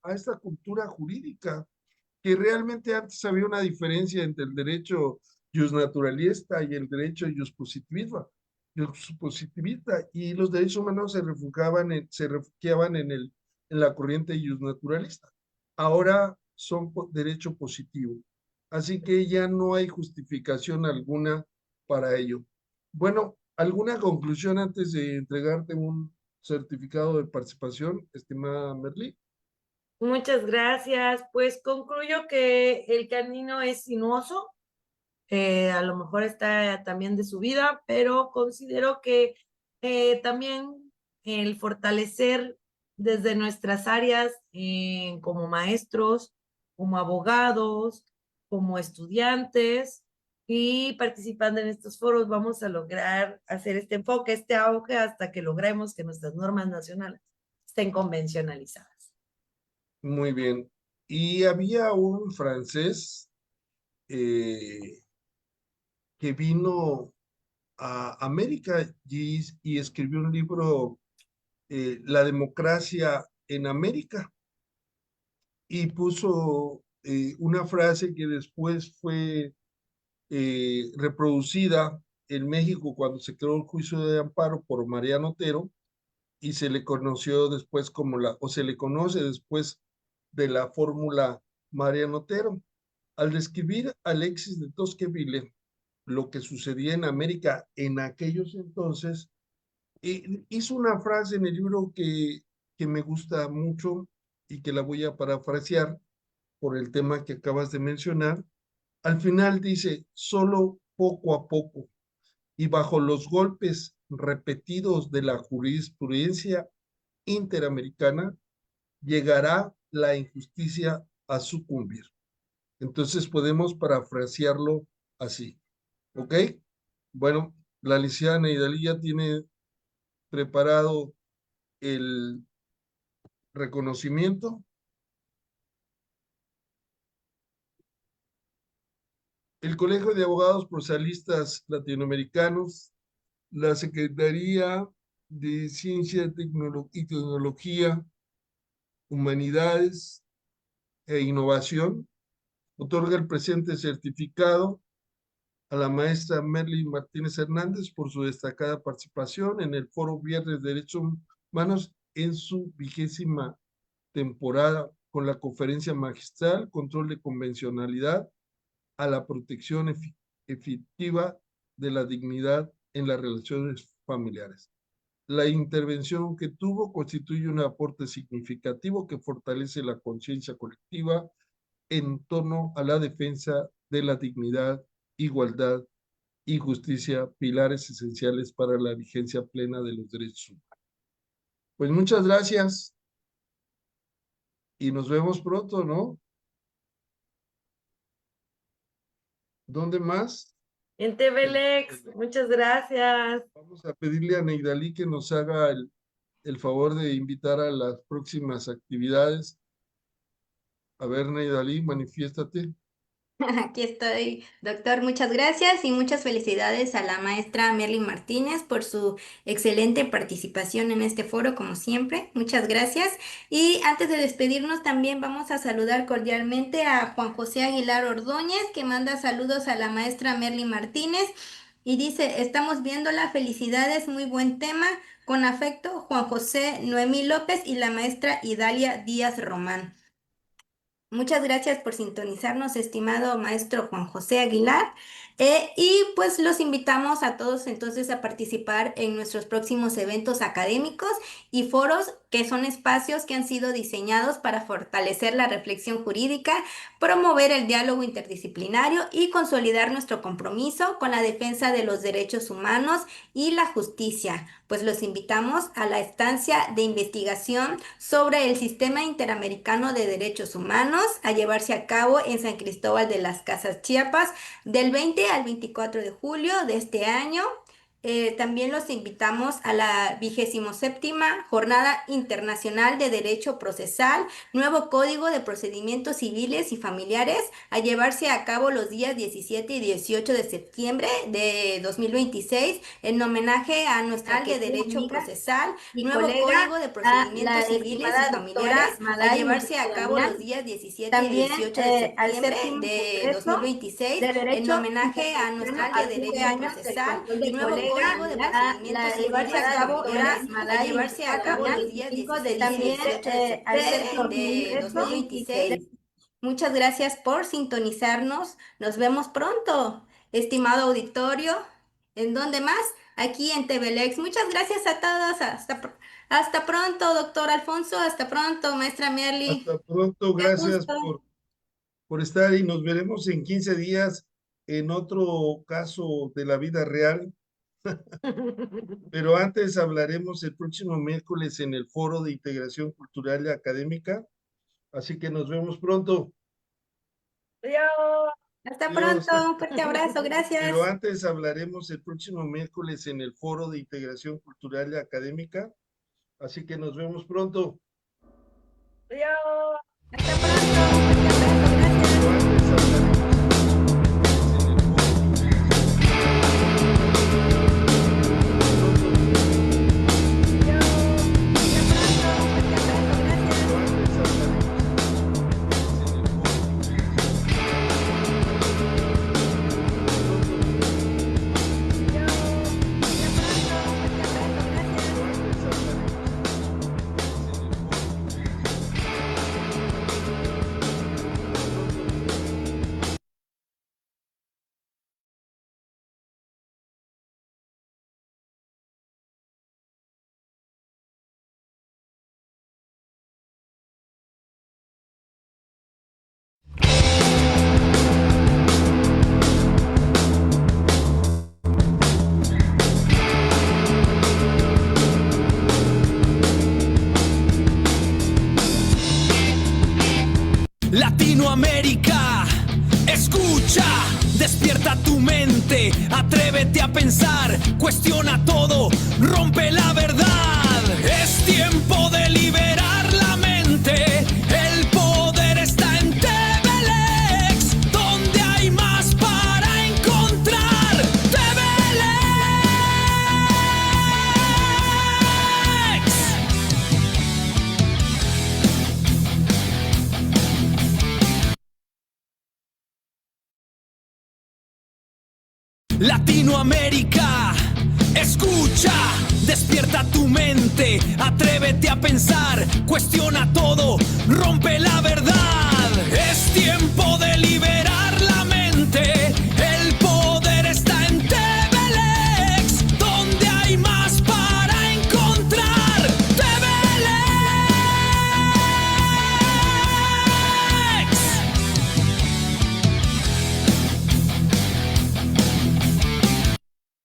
cultura jurídica, que realmente antes había una diferencia entre el derecho justnaturalista y el derecho justpositivista, y los derechos humanos se refugiaban en la corriente justnaturalista. Ahora son derecho positivo, así que ya no hay justificación alguna para ello. Bueno, ¿alguna conclusión antes de entregarte un certificado de participación, estimada Merly? Muchas gracias. Pues concluyo que el camino es sinuoso, a lo mejor está también de su vida, pero considero que también el fortalecer desde nuestras áreas como maestros, como abogados, como estudiantes y participando en estos foros, vamos a lograr hacer este enfoque, este auge, hasta que logremos que nuestras normas nacionales estén convencionalizadas. Muy bien. Y había un francés eh, que vino a América y escribió un libro, La democracia en América, y puso una frase que después fue reproducida en México cuando se creó el juicio de amparo por Mariano Otero, y se le conoció después o se le conoce después de la fórmula Mariano Otero. Al describir a Alexis de Tocqueville lo que sucedía en América en aquellos entonces, hizo una frase en el libro que me gusta mucho y que la voy a parafrasear por el tema que acabas de mencionar. Al final dice: solo poco a poco y bajo los golpes repetidos de la jurisprudencia interamericana, llegará la injusticia a sucumbir. Entonces podemos parafrasearlo así, ¿ok? Bueno, la licenciada Neidalí ya tiene preparado el reconocimiento. El Colegio de Abogados Procesalistas Latinoamericanos, la Secretaría de Ciencia y Tecnología, Humanidades e Innovación, otorga el presente certificado a la maestra Merly Martínez Hernández por su destacada participación en el Foro Viernes de Derechos Humanos en su 20ª temporada, con la conferencia magistral Control de Convencionalidad a la protección efectiva de la dignidad en las relaciones familiares. La intervención que tuvo constituye un aporte significativo que fortalece la conciencia colectiva en torno a la defensa de la dignidad, igualdad y justicia, pilares esenciales para la vigencia plena de los derechos humanos. Pues muchas gracias y nos vemos pronto, ¿no? ¿Dónde más? En TVLex, muchas gracias. Vamos a pedirle a Neidalí que nos haga el favor de invitar a las próximas actividades. A ver, Neidalí, manifiéstate. Aquí estoy, doctor. Muchas gracias y muchas felicidades a la maestra Merly Martínez por su excelente participación en este foro, como siempre. Muchas gracias. Y antes de despedirnos, también vamos a saludar cordialmente a Juan José Aguilar Ordóñez, que manda saludos a la maestra Merly Martínez y dice: estamos viéndola, felicidades, muy buen tema. Con afecto, Juan José Noemí López y la maestra Idalia Díaz Román. Muchas gracias por sintonizarnos, estimado maestro Juan José Aguilar. Y pues los invitamos a todos entonces a participar en nuestros próximos eventos académicos y foros, que son espacios que han sido diseñados para fortalecer la reflexión jurídica, promover el diálogo interdisciplinario y consolidar nuestro compromiso con la defensa de los derechos humanos y la justicia. Pues los invitamos a la estancia de investigación sobre el Sistema Interamericano de Derechos Humanos, a llevarse a cabo en San Cristóbal de las Casas, Chiapas, del 20 al 24 de julio de este año. También los invitamos a la 27ª Jornada Internacional de Derecho Procesal, nuevo Código de Procedimientos Civiles y Familiares, a llevarse a cabo los días 17 y 18 de septiembre de 2026, en homenaje a nuestra de Derecho Procesal, nuevo Código de Procedimientos Civiles y Familiares, a llevarse a cabo los días 17 y 18 de septiembre de 2026, en homenaje a nuestra de Derecho Procesal, nuevo Código de Procedimientos Civiles y Familiares, a llevarse a cabo los días 17 y 18 de septiembre de 2026. Muchas gracias por sintonizarnos. Nos vemos pronto, estimado auditorio. ¿En dónde más? Aquí en TVLex. Muchas gracias a todos. Hasta pronto, doctor Alfonso. Hasta pronto, maestra Merly. Hasta pronto, Qué gracias gusto. por estar y nos veremos en 15 días en otro caso de la vida real. Pero antes hablaremos el próximo miércoles en el Foro de Integración Cultural y Académica. Así que nos vemos pronto. Adiós. Hasta Adiós. pronto. Un fuerte abrazo. Gracias. Pero antes hablaremos el próximo miércoles en el Foro de Integración Cultural y Académica. Así que nos vemos pronto. Adiós. Hasta pronto. Un fuerte abrazo. Gracias. Pero antes hablaremos Latinoamérica, escucha, despierta tu mente, atrévete a pensar, cuestiona todo, rompe la verdad. Es tiempo de liberar la mente, el poder está en TVLex, donde hay más para encontrar. TVLex. Latinoamérica, escucha, despierta tu mente, atrévete a pensar, cuestiona todo, rompe la verdad. Es tiempo de liberar